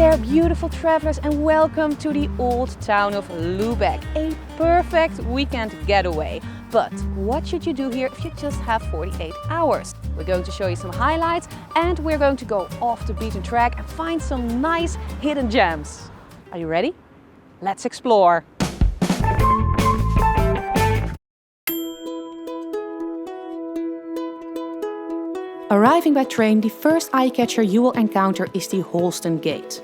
there, beautiful travelers, and welcome to the old town of Lubeck, a perfect weekend getaway. But what should you do here if you just have 48 hours? We're going to show you some highlights and we're going to go off the beaten track and find some nice hidden gems. Are you ready? Let's explore! Arriving by train, the first eye-catcher you will encounter is the Holsten gate,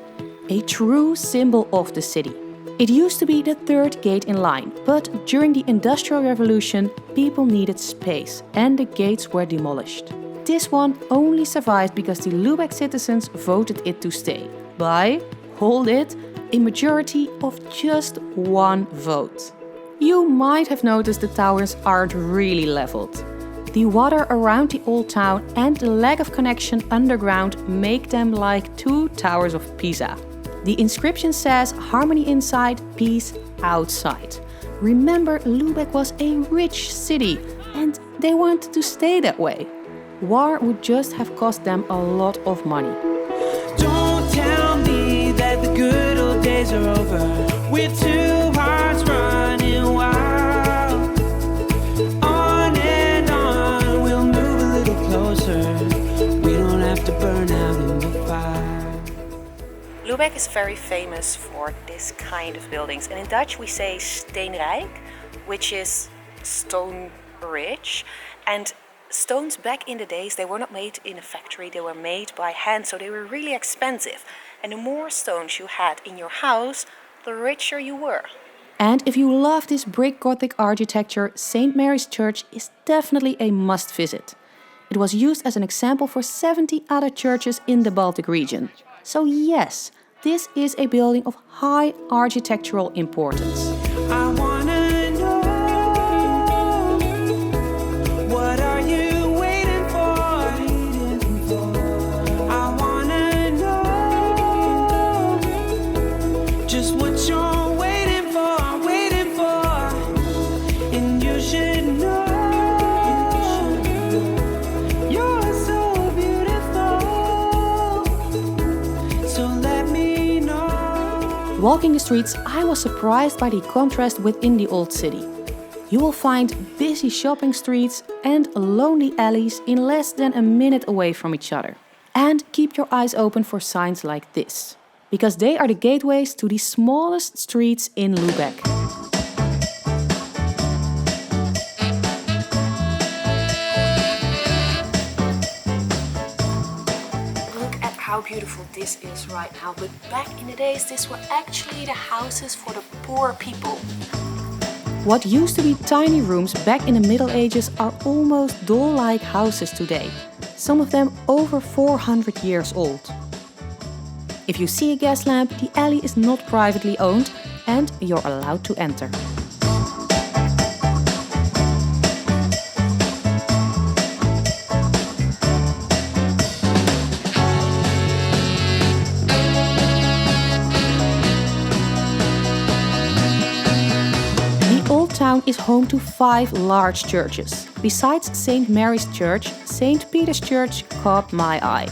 a true symbol of the city. It used to be the third gate in line, but during the Industrial Revolution, people needed space and the gates were demolished. This one only survived because the Lubeck citizens voted it to stay by, hold it, a majority of just one vote. You might have noticed the towers aren't really leveled. The water around the old town and the lack of connection underground make them like two towers of Pisa. The inscription says harmony inside, peace outside. Remember, Lubeck was a rich city and they wanted to stay that way. War would just have cost them a lot of money. Don't tell me that the good old days are over. We're two hearts running wild. Lubeck is very famous for this kind of buildings, and in Dutch we say steenrijk, which is stone rich. And stones back in the days, they were not made in a factory, they were made by hand, so they were really expensive. And the more stones you had in your house, the richer you were. And if you love this brick Gothic architecture, St. Mary's Church is definitely a must visit. It was used as an example for 70 other churches in the Baltic region. So yes, this is a building of high architectural importance. I wanna know, what are you waiting for? I wanna know, just what you're waiting for, and you should know. Walking the streets, I was surprised by the contrast within the old city. You will find busy shopping streets and lonely alleys in less than a minute away from each other. And keep your eyes open for signs like this, because they are the gateways to the smallest streets in Lubeck. How beautiful this is right now, but back in the days these were actually the houses for the poor people. What used to be tiny rooms back in the Middle Ages are almost doll-like houses today, some of them over 400 years old. If you see a gas lamp, the alley is not privately owned and you're allowed to enter. The town is home to 5 large churches. Besides St. Mary's Church, St. Peter's Church caught my eye.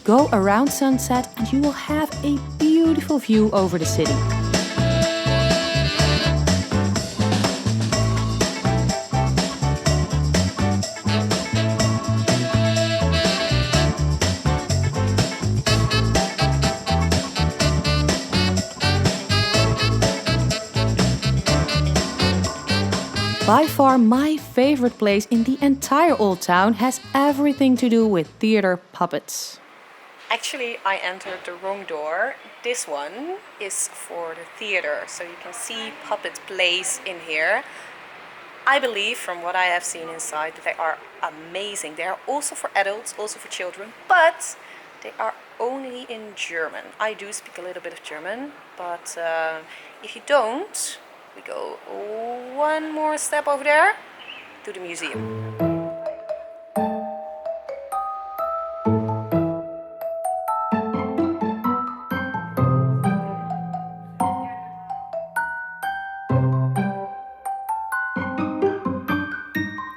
Go around sunset and you will have a beautiful view over the city. By far my favorite place in the entire old town has everything to do with theater puppets. Actually, I entered the wrong door. This one is for the theater, so you can see puppet plays in here. I believe, from what I have seen inside, that they are amazing. They are also for adults, also for children, but they are only in German. I do speak a little bit of German, but if you don't, we go one more step over there to the museum.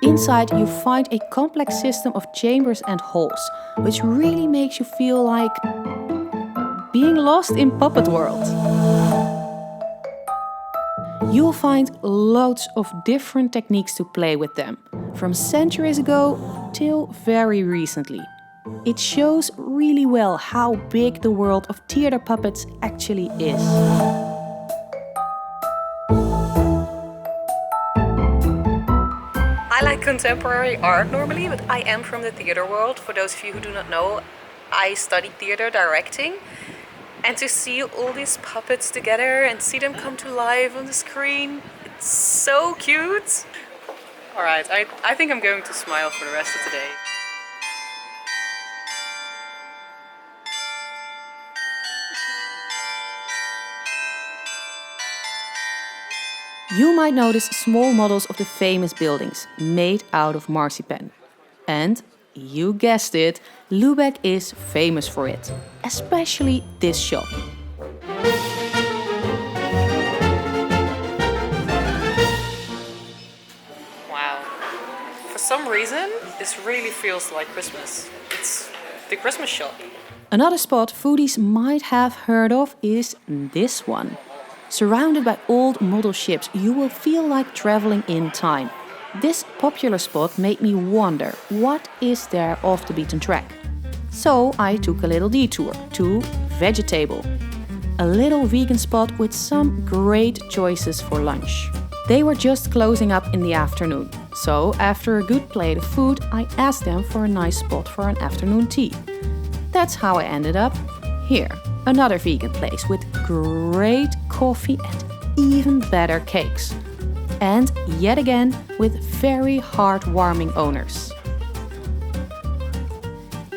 Inside you find a complex system of chambers and halls, which really makes you feel like being lost in Puppet World. You'll find loads of different techniques to play with them, from centuries ago till very recently. It shows really well how big the world of theater puppets actually is. I like contemporary art normally, but I am from the theater world. For those of you who do not know, I studied theater directing. And to see all these puppets together and see them come to life on the screen, it's so cute. Alright, I think I'm going to smile for the rest of the day. You might notice small models of the famous buildings made out of marzipan. And, you guessed it, Lubeck is famous for it, especially this shop. Wow. For some reason, this really feels like Christmas. It's the Christmas shop. Another spot foodies might have heard of is this one. Surrounded by old model ships, you will feel like traveling in time. This popular spot made me wonder, what is there off the beaten track? So I took a little detour to Veg-a-table, a little vegan spot with some great choices for lunch. They were just closing up in the afternoon, so after a good plate of food, I asked them for a nice spot for an afternoon tea. That's how I ended up here. Another vegan place with great coffee and even better cakes. And yet again with very heartwarming owners.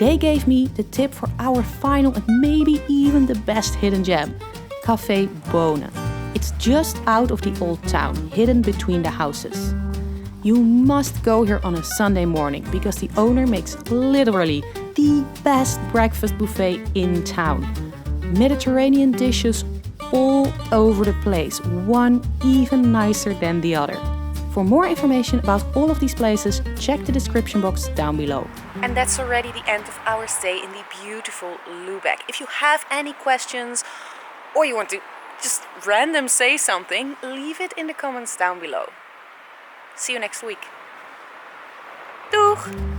They gave me the tip for our final and maybe even the best hidden gem, Café Bohne. It's just out of the old town, hidden between the houses. You must go here on a Sunday morning because the owner makes literally the best breakfast buffet in town. Mediterranean dishes all over the place, one even nicer than the other. For more information about all of these places, check the description box down below. And that's already the end of our stay in the beautiful Lubeck. If you have any questions or you want to just random say something, leave it in the comments down below. See you next week. Doeg!